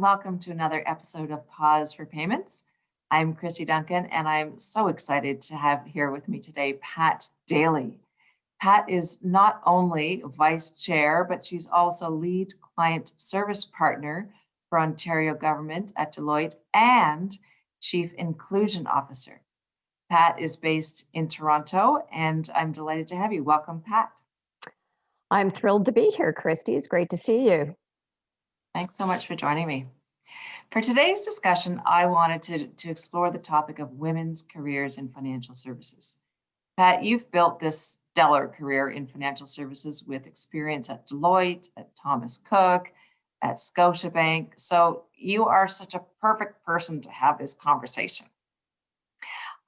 welcome to another episode of Pause for Payments. I'm Kristy Duncan, and I'm so excited to have here with me today Pat Daley. Pat is not only Vice Chair, but she's also Lead Client Service Partner for Ontario Government at Deloitte and Chief Inclusion Officer. Pat is based in Toronto, and I'm delighted to have you. Welcome, Pat. I'm thrilled to be here, Kristy. It's great to see you. Thanks so much for joining me. For today's discussion, I wanted to explore the topic of women's careers in financial services. Pat, you've built this stellar career in financial services with experience at Deloitte, at Thomas Cook, at Scotiabank. So you are such a perfect person to have this conversation.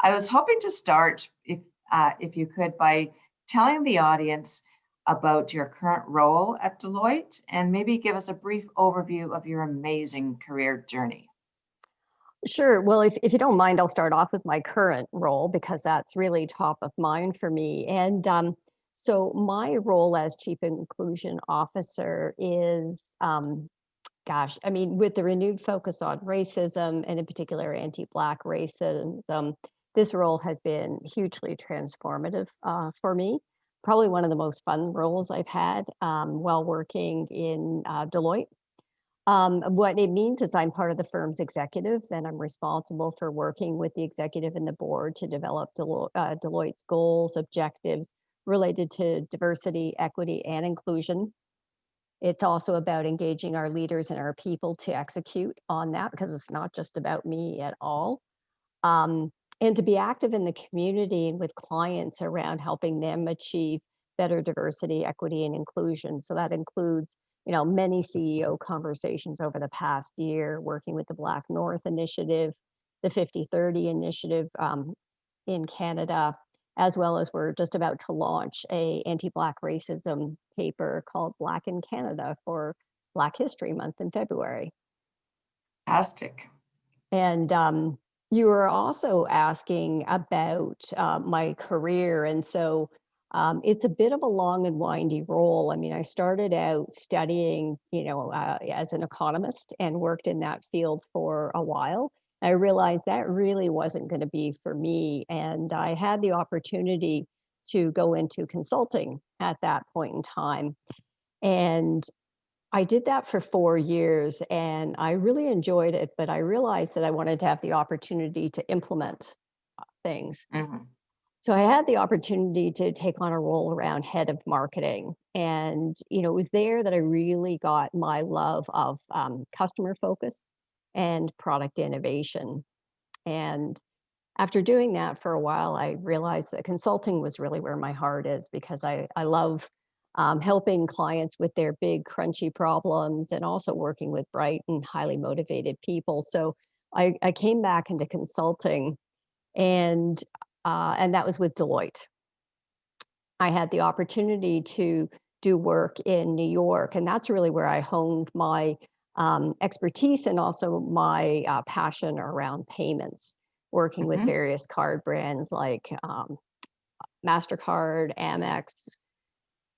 I was hoping to start, if you could, by telling the audience about your current role at Deloitte and maybe give us a brief overview of your amazing career journey. Sure. Well, if you don't mind, I'll start off with my current role because that's really top of mind for me. And so my role as Chief Inclusion Officer is, with the renewed focus on racism and in particular anti-Black racism, this role has been hugely transformative for me. Probably one of the most fun roles I've had while working in Deloitte. What it means is I'm part of the firm's executive, and I'm responsible for working with the executive and the board to develop Deloitte's goals, objectives related to diversity, equity, and inclusion. It's also about engaging our leaders and our people to execute on that because it's not just about me at all. And to be active in the community and with clients around helping them achieve better diversity, equity, and inclusion. So that includes many CEO conversations over the past year, working with the Black North Initiative, the 50/30 Initiative in Canada, as well as we're just about to launch a anti-Black racism paper called Black in Canada for Black History Month in February. Fantastic. And you were also asking about my career, and so it's a bit of a long and windy role. I mean, I started out studying, as an economist and worked in that field for a while. I realized that really wasn't going to be for me. And I had the opportunity to go into consulting at that point in time. And I did that for 4 years and I really enjoyed it, but I realized that I wanted to have the opportunity to implement things. Mhm. So I had the opportunity to take on a role around head of marketing. And, it was there that I really got my love of customer focus and product innovation. And after doing that for a while, I realized that consulting was really where my heart is because I love helping clients with their big, crunchy problems and also working with bright and highly motivated people. So I came back into consulting and that was with Deloitte. I had the opportunity to do work in New York, and that's really where I honed my expertise and also my passion around payments, working with Mhm. various card brands like MasterCard, Amex,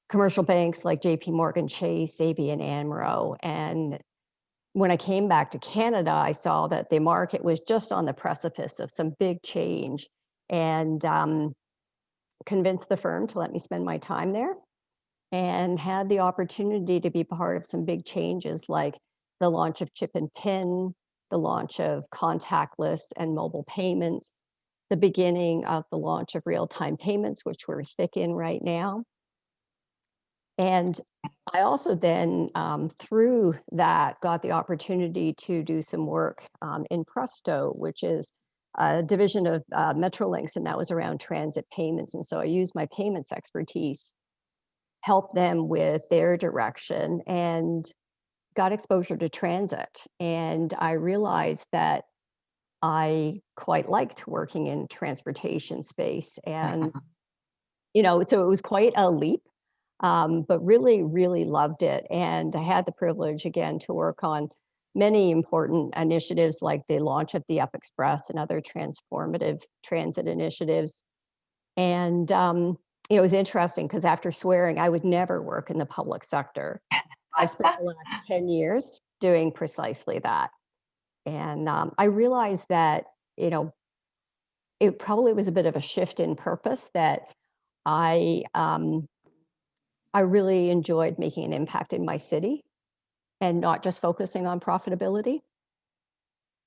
commercial banks like JP Morgan Chase, ABN AMRO. And when I came back to Canada, I saw that the market was just on the precipice of some big change and convinced the firm to let me spend my time there and had the opportunity to be part of some big changes like the launch of chip and pin, the launch of contactless and mobile payments, the beginning of the launch of real-time payments, which we're thick in right now. And I also then, through that, got the opportunity to do some work in Presto, which is a division of Metrolinx, and that was around transit payments. And so I used my payments expertise, helped them with their direction, and got exposure to transit. And I realized that I quite liked working in transportation space. And, so it was quite a leap, but really, really loved it. And I had the privilege again to work on many important initiatives like the launch of the Up Express and other transformative transit initiatives. And it was interesting because after swearing, I would never work in the public sector. I've spent the last 10 years doing precisely that. And I realized that, you know, it probably was a bit of a shift in purpose that I um, I really enjoyed making an impact in my city and not just focusing on profitability.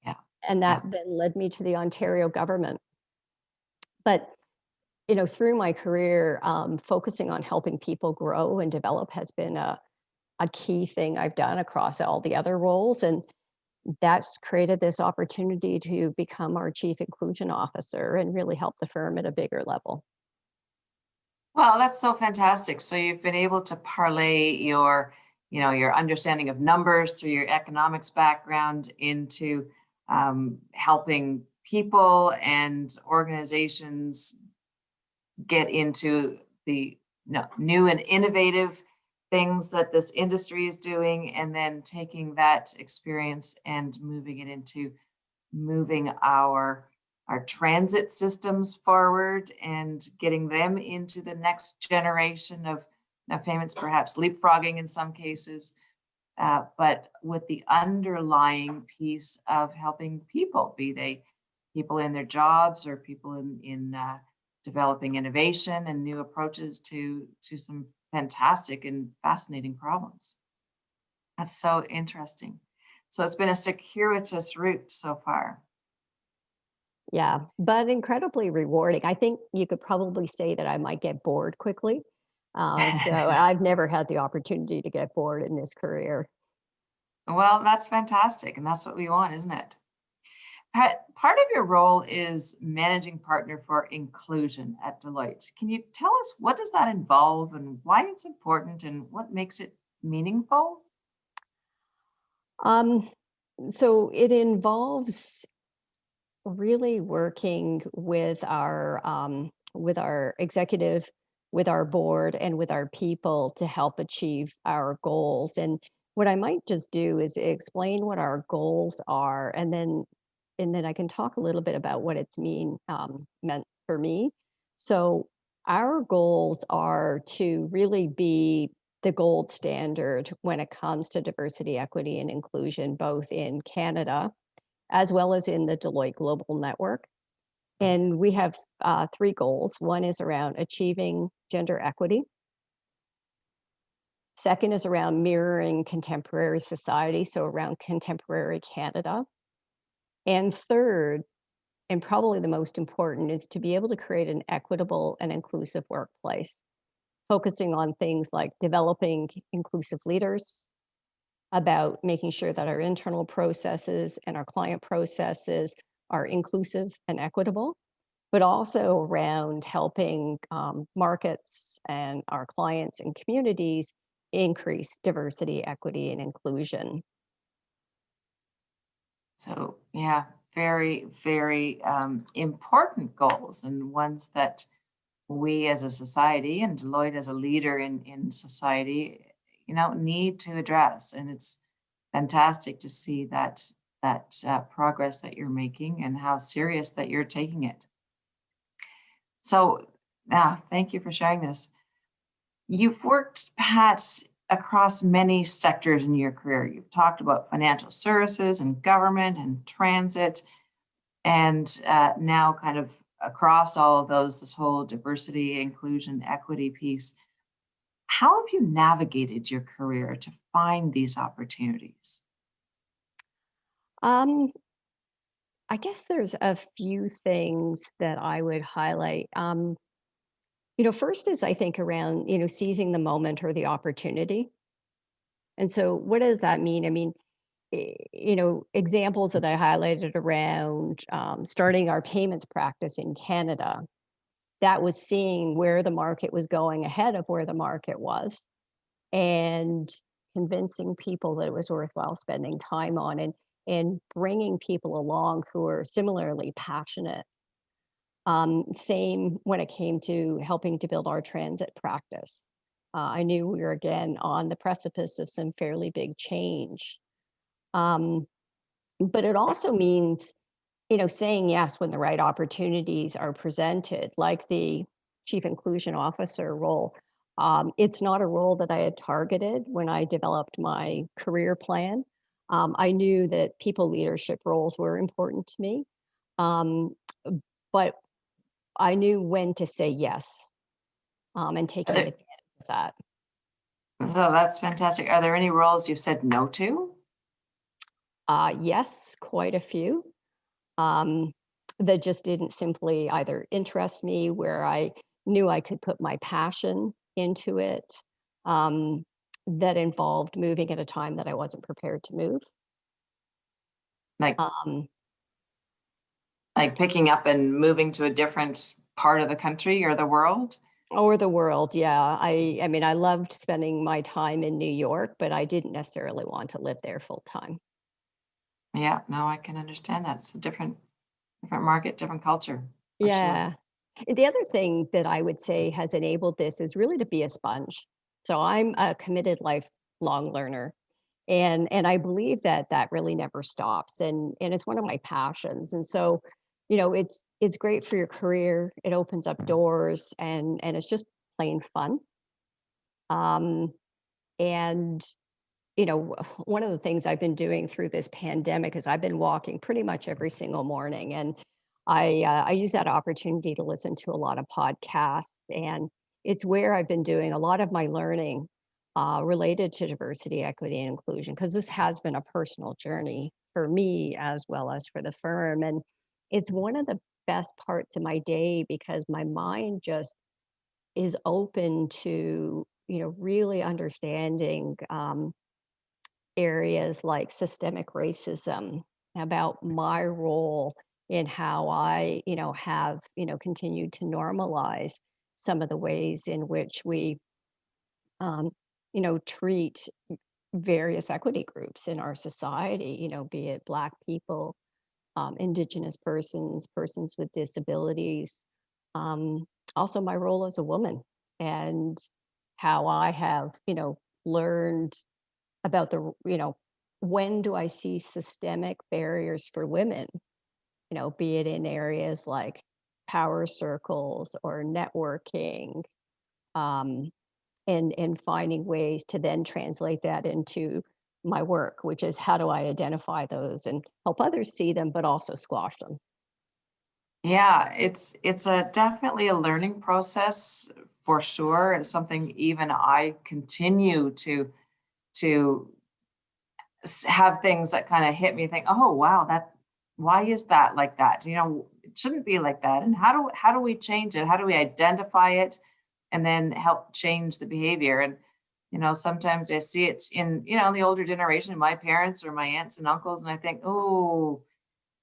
Yeah. And Yeah. that then led me to the Ontario government. But through my career, focusing on helping people grow and develop has been a key thing I've done across all the other roles. And that's created this opportunity to become our chief inclusion officer and really help the firm at a bigger level. Well, that's so fantastic. So you've been able to parlay your understanding of numbers through your economics background into helping people and organizations get into the new and innovative things that this industry is doing, and then taking that experience and moving it into moving our transit systems forward and getting them into the next generation of payments, perhaps leapfrogging in some cases, but with the underlying piece of helping people, be they people in their jobs or people in developing innovation and new approaches to some fantastic and fascinating problems. That's so interesting. So it's been a circuitous route so far. Yeah, but incredibly rewarding. I think you could probably say that I might get bored quickly. So I've never had the opportunity to get bored in this career. Well, that's fantastic, and that's what we want, isn't it? Part of your role is managing partner for inclusion at Deloitte. Can you tell us what does that involve and why it's important and what makes it meaningful? Um, so it involves really working with our executive, with our board, and with our people to help achieve our goals. And what I might just do is explain what our goals are, and then I can talk a little bit about what it's meant for me. So our goals are to really be the gold standard when it comes to diversity, equity, and inclusion, both in Canada as well as in the Deloitte Global Network. And we have three goals. One is around achieving gender equity. Second is around mirroring contemporary society, so around contemporary Canada. And third, and probably the most important, is to be able to create an equitable and inclusive workplace, focusing on things like developing inclusive leaders, about making sure that our internal processes and our client processes are inclusive and equitable, but also around helping markets and our clients and communities increase diversity, equity, and inclusion. So, yeah, very, very important goals, and ones that we as a society and Deloitte as a leader in society, need to address. And it's fantastic to see that progress that you're making and how serious that you're taking it. So, thank you for sharing this. You've worked, Pat, across many sectors in your career. You've talked about financial services and government and transit, and now kind of across all of those, this whole diversity, inclusion, equity piece. How have you navigated your career to find these opportunities? Um, I guess there's a few things that I would highlight. First is I think around, seizing the moment or the opportunity. And so what does that mean? I mean, examples that I highlighted around starting our payments practice in Canada, that was seeing where the market was going ahead of where the market was and convincing people that it was worthwhile spending time on, and bringing people along who are similarly passionate. Same when it came to helping to build our transit practice. I knew we were again on the precipice of some fairly big change. Um, but it also means, saying yes when the right opportunities are presented, like the chief inclusion officer role. It's not a role that I had targeted when I developed my career plan. I knew that people leadership roles were important to me, um, but I knew when to say yes, and Are taking there- advantage of that. So that's fantastic. Are there any roles you've said no to? Yes, quite a few. um, that just didn't simply either interest me, where I knew I could put my passion into it, um, that involved moving at a time that I wasn't prepared to move. Like Um, like picking up and moving to a different part of the country or the world? or the world, yeah. I mean, I loved spending my time in New York, but I didn't necessarily want to live there full time. Yeah, no, I can understand that. It's a different market, different culture, for sure. Yeah. And the other thing that I would say has enabled this is really to be a sponge. So I'm a committed lifelong learner. And I believe that that really never stops, and it's one of my passions. And so, it's great for your career. It opens up doors, and it's just plain fun. Um, and one of the things I've been doing through this pandemic is I've been walking pretty much every single morning, and I use that opportunity to listen to a lot of podcasts, and it's where I've been doing a lot of my learning related to diversity, equity, and inclusion, because this has been a personal journey for me as well as for the firm, and it's one of the best parts of my day because my mind just is open to really understanding. Areas like systemic racism, about my role in how I, have, continued to normalize some of the ways in which we, um, treat various equity groups in our society, be it Black people, Indigenous persons, persons with disabilities. Um, Also, my role as a woman and how I have, learned about when do I see systemic barriers for women, be it in areas like power circles or networking, um, and finding ways to then translate that into my work, which is how do I identify those and help others see them, but also squash them. Yeah, it's a definitely a learning process for sure. It's something even I continue to have things that kind of hit me and think, oh wow, that why is that like that? It shouldn't be like that. And how do we change it? How do we identify it and then help change the behavior? And sometimes I see it in, the older generation, my parents or my aunts and uncles, and I think, oh,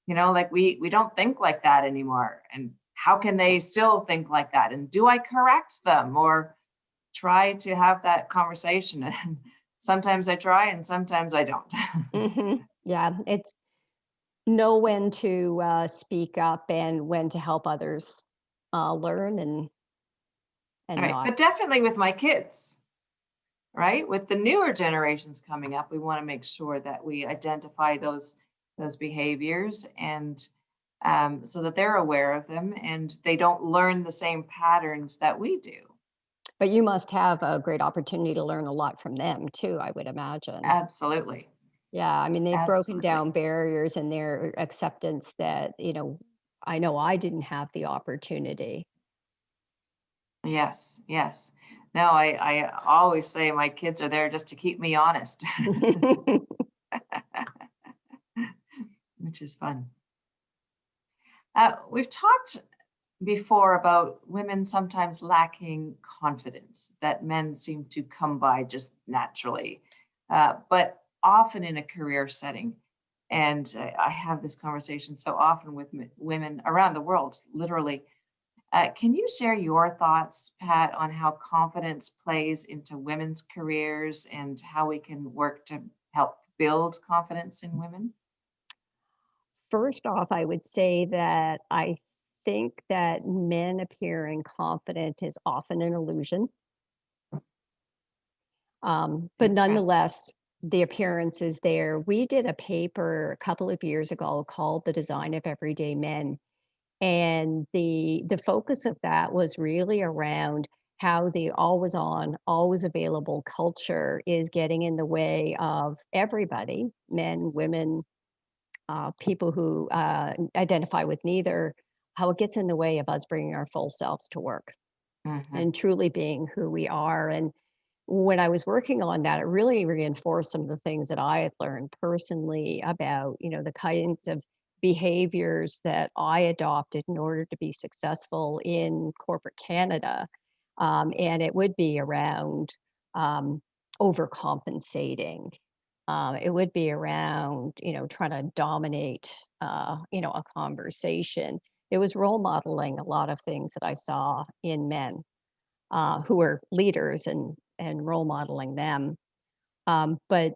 like we don't think like that anymore. And how can they still think like that? And do I correct them or try to have that conversation? And sometimes I try and sometimes I don't. Yeah, it's know when to speak up and when to help others learn All and right. not. But definitely with my kids, right? With the newer generations coming up, we want to make sure that we identify those behaviors and so that they're aware of them and they don't learn the same patterns that we do. But you must have a great opportunity to learn a lot from them too, I would imagine. Absolutely. Yeah, I mean, they've broken Absolutely. down barriers in their acceptance that, I know I didn't have the opportunity. Yes, yes. No, I always say my kids are there just to keep me honest, which is fun. We've talked before about women sometimes lacking confidence that men seem to come by just naturally, but often in a career setting. And I have this conversation so often with women around the world, literally. Can you share your thoughts, Pat, on how confidence plays into women's careers and how we can work to help build confidence in women? First off, I would say that I think that men appearing confident is often an illusion. But Interesting. nonetheless, the appearance is there. We did a paper a couple of years ago called "The Design of Everyday Men," and the focus of that was really around how the always on, always available culture is getting in the way of everybody, men, women, people who identify with neither, how it gets in the way of us bringing our full selves to work Mhm. and truly being who we are. And when I was working on that, it really reinforced some of the things that I had learned personally about, the kinds of behaviors that I adopted in order to be successful in corporate Canada. And it would be around um, overcompensating. It would be around, trying to dominate, a conversation. It was role modeling a lot of things that I saw in men who were leaders and role modeling them. But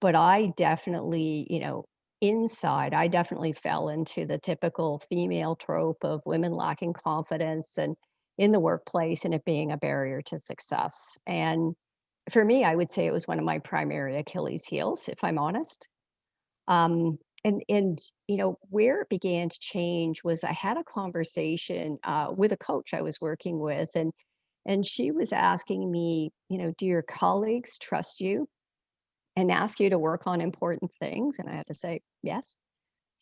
I definitely, inside, I definitely fell into the typical female trope of women lacking confidence and in the workplace and it being a barrier to success. And for me, I would say it was one of my primary Achilles heels, if I'm honest. And where it began to change was I had a conversation with a coach I was working with, and she was asking me, do your colleagues trust you and ask you to work on important things? And I had to say yes.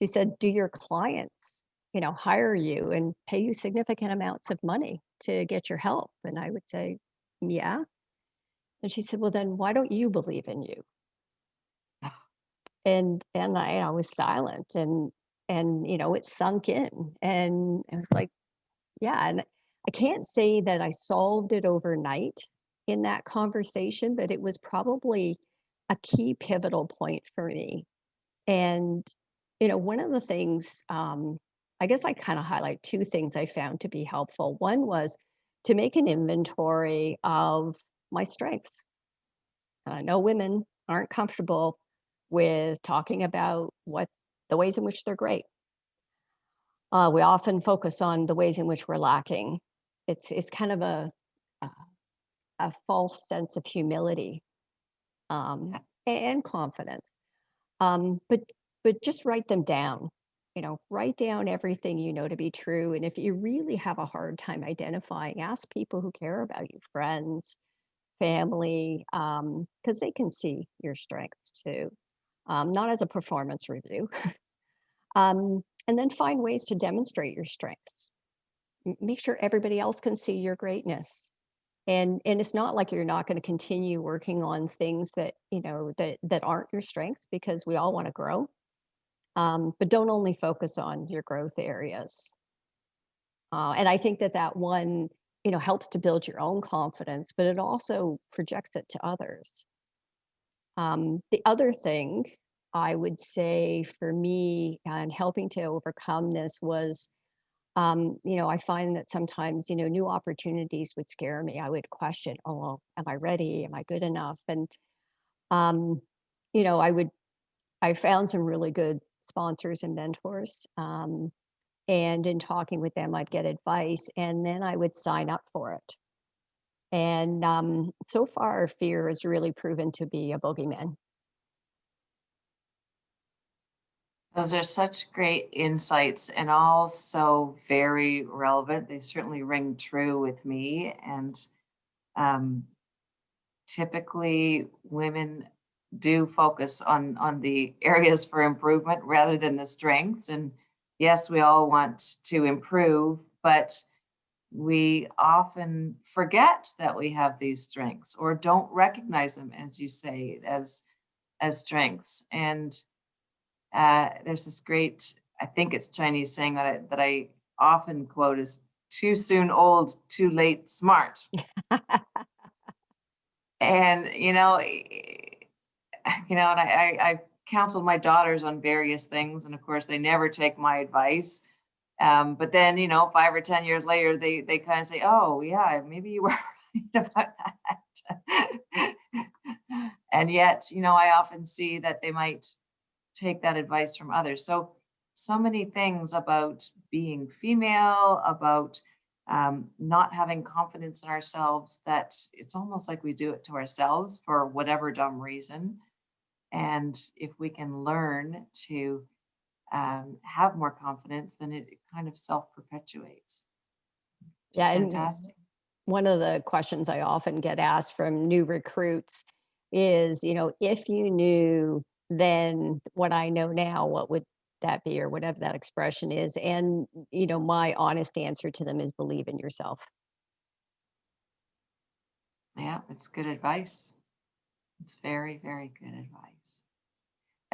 She said, do your clients, hire you and pay you significant amounts of money to get your help? And I would say, yeah. And she said, well, then why don't you believe in you? And I was silent and it sunk in and I was like, yeah, and I can't say that I solved it overnight in that conversation, but it was probably a key pivotal point for me. And one of the things, I guess I kind of highlight two things I found to be helpful. One was to make an inventory of my strengths. And I know women aren't comfortable with talking about what the ways in which they're great. We often focus on the ways in which we're lacking. It's kind of a, a false sense of humility Yeah. and confidence. But just write them down. Write down everything you know to be true. And if you really have a hard time identifying, ask people who care about you, friends, family, because they can see your strengths too. Not as a performance review. And then find ways to demonstrate your strengths. Make sure everybody else can see your greatness. And it's not like you're not going to continue working on things that that aren't your strengths because we all want to grow. But don't only focus on your growth areas. And I think that one helps to build your own confidence, but it also projects it to others. The other thing I would say for me and helping to overcome this was, I find that sometimes, new opportunities would scare me. I would question, oh, am I ready? Am I good enough? And, um, you know, I would, I found some really good sponsors and mentors. And in talking with them, I'd get advice and then I would sign up for it. And so far, fear has really proven to be a boogeyman. Those are such great insights and also very relevant. They certainly ring true with me. And um, typically, women do focus on the areas for improvement rather than the strengths. And yes, we all want to improve, but we often forget that we have these strengths or don't recognize them, as you say, as strengths. And there's this great, I think it's Chinese saying that I often quote is too soon old, too late smart. And, and I counseled my daughters on various things. And of course, they never take my advice. But then, 5 or 10 years later, they kind of say, oh, yeah, maybe you were right about that. And yet, I often see that they might take that advice from others. So many things about being female, about not having confidence in ourselves, that it's almost like we do it to ourselves for whatever dumb reason. And if we can learn to have more confidence, then it kind of self perpetuates, which is Yeah, and fantastic. one of the questions I often get asked from new recruits is, if you knew then what I know now, what would that be, or whatever that expression is? And, my honest answer to them is believe in yourself. Yeah, it's good advice. It's very, very good advice.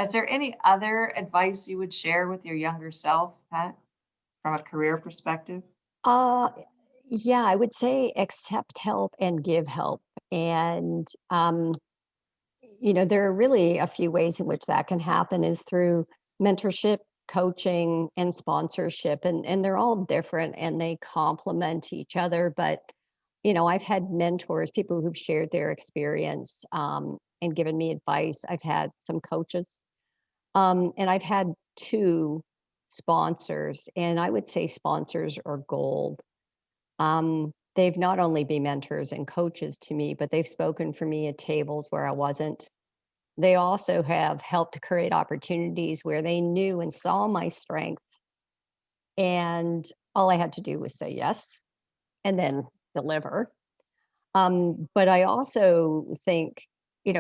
Is there any other advice you would share with your younger self, Pat, from a career perspective? Uh, yeah, I would say accept help and give help. And, there are really a few ways in which that can happen is through mentorship, coaching, and sponsorship. And they're all different and they complement each other. But, I've had mentors, people who've shared their experience and given me advice. I've had some coaches, and I've had two sponsors, and I would say sponsors are gold. They've not only been mentors and coaches to me, but they've spoken for me at tables where I wasn't. They also have helped create opportunities where they knew and saw my strengths, and all I had to do was say yes and then deliver. But I also think,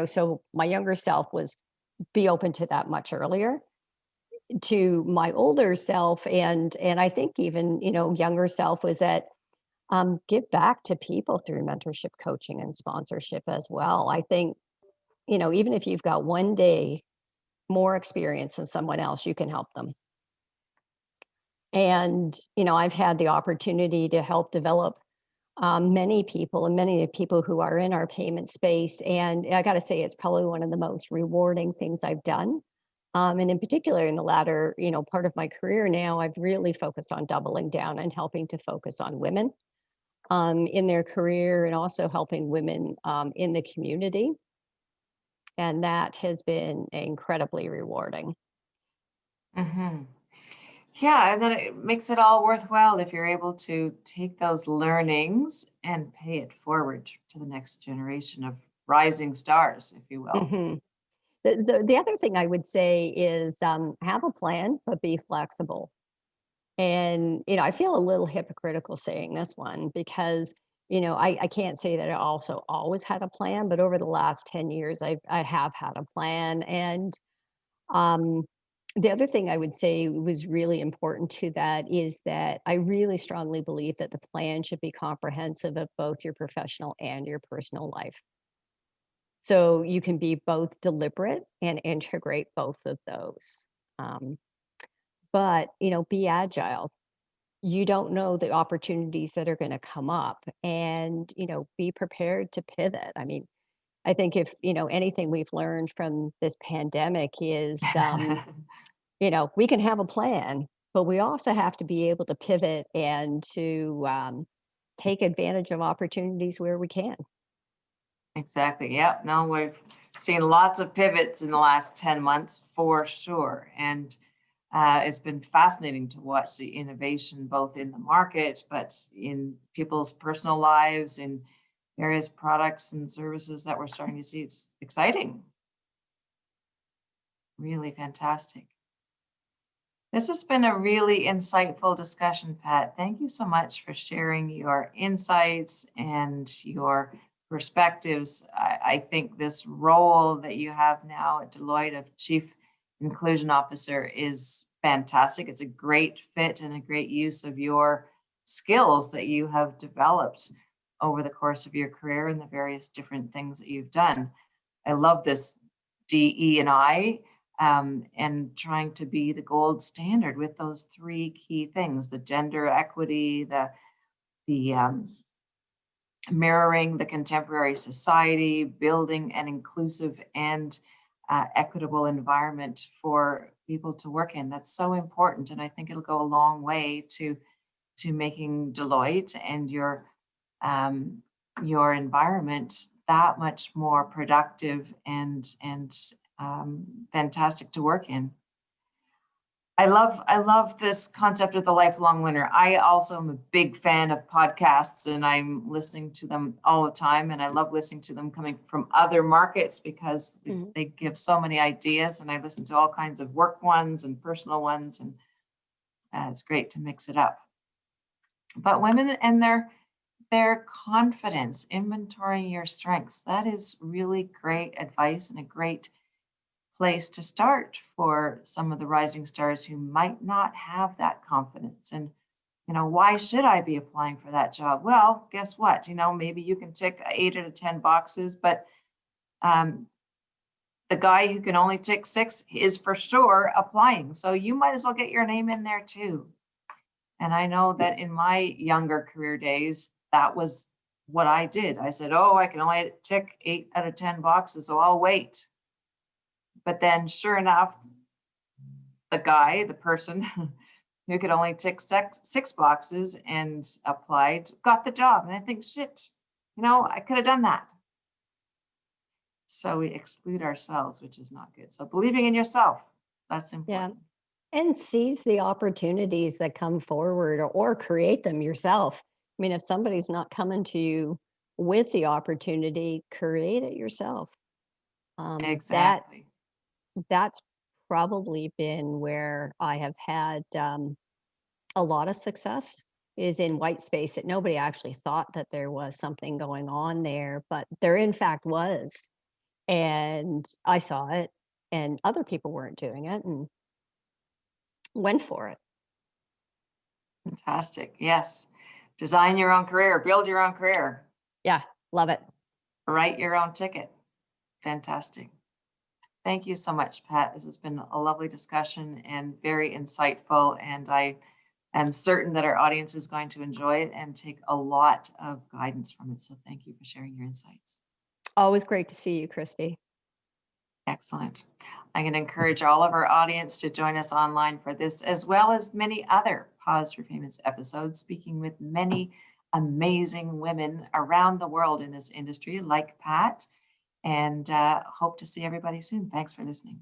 so my younger self was be open to that much earlier. To my older self, and I think even younger self was that give back to people through mentorship, coaching, and sponsorship as well. I think even if you've got one day more experience than someone else, you can help them. And, I've had the opportunity to help develop many people and many of the people who are in our payment space. And I got to say, it's probably one of the most rewarding things I've done. And in particular, in the latter, part of my career now, I've really focused on doubling down and helping to focus on women in their career and also helping women in the community. And that has been incredibly rewarding. Hmm. Yeah, and then it makes it all worthwhile if you're able to take those learnings and pay it forward to the next generation of rising stars, if you will. hmm the other thing I would say is have a plan, but be flexible. And, I feel a little hypocritical saying this one because, I can't say that I also always had a plan, but over the last 10 years, I have had a plan. And um, the other thing I would say was really important to that is that I really strongly believe that the plan should be comprehensive of both your professional and your personal life. So you can be both deliberate and integrate both of those. Um, but, be agile. You don't know the opportunities that are going to come up, and, be prepared to pivot. I mean, I think if, anything we've learned from this pandemic is, we can have a plan, but we also have to be able to pivot and to take advantage of opportunities where we can. Exactly. Yep. No, we've seen lots of pivots in the last 10 months for sure. And it's been fascinating to watch the innovation both in the market, but in people's personal lives, in various products and services that we're starting to see. It's exciting, really fantastic. This has been a really insightful discussion, Pat. Thank you so much for sharing your insights and your perspectives. I think this role that you have now at Deloitte of Chief Inclusion Officer is fantastic. It's a great fit and a great use of your skills that you have developed over the course of your career and the various different things that you've done. I love this DE and I and trying to be the gold standard with those three key things: the gender equity, the mirroring the contemporary society, building an inclusive and equitable environment for people to work in. That's so important, and I think it'll go a long way to making Deloitte and your environment that much more productive and fantastic to work in. I love this concept of the lifelong learner. I also am a big fan of podcasts and I'm listening to them all the time. And I love listening to them coming from other markets because Mhm. they give so many ideas. And I listen to all kinds of work ones and personal ones. And it's great to mix it up. But women and their their confidence, inventorying your strengths. That is really great advice and a great place to start for some of the rising stars who might not have that confidence. And, why should I be applying for that job? Well, guess what? Maybe you can tick 8 out of 10 boxes, but um, the guy who can only tick 6 is for sure applying. So you might as well get your name in there too. And I know that in my younger career days, that was what I did. I said, oh, I can only tick 8 out of 10 boxes, so I'll wait. But then sure enough, the person who could only tick 6 boxes and applied, got the job. And I think, shit, I could have done that. So we exclude ourselves, which is not good. So believing in yourself, that's Yeah. important. And seize the opportunities that come forward, or create them yourself. I mean, if somebody's not coming to you with the opportunity, create it yourself. Exactly. That's probably been where I have had a lot of success, is in white space that nobody actually thought that there was something going on there, but there in fact was. And I saw it, and other people weren't doing it, and went for it. Fantastic. Yes. Design your own career, build your own career, Yeah, love it. write your own ticket. Fantastic. Thank you so much, Pat. This has been a lovely discussion and very insightful. And I am certain that our audience is going to enjoy it and take a lot of guidance from it. So thank you for sharing your insights. Always great to see you, Kristy. Excellent. I'm going to encourage all of our audience to join us online for this, as well as many other Pause for Famous episodes, speaking with many amazing women around the world in this industry, like Pat, and hope to see everybody soon. Thanks for listening.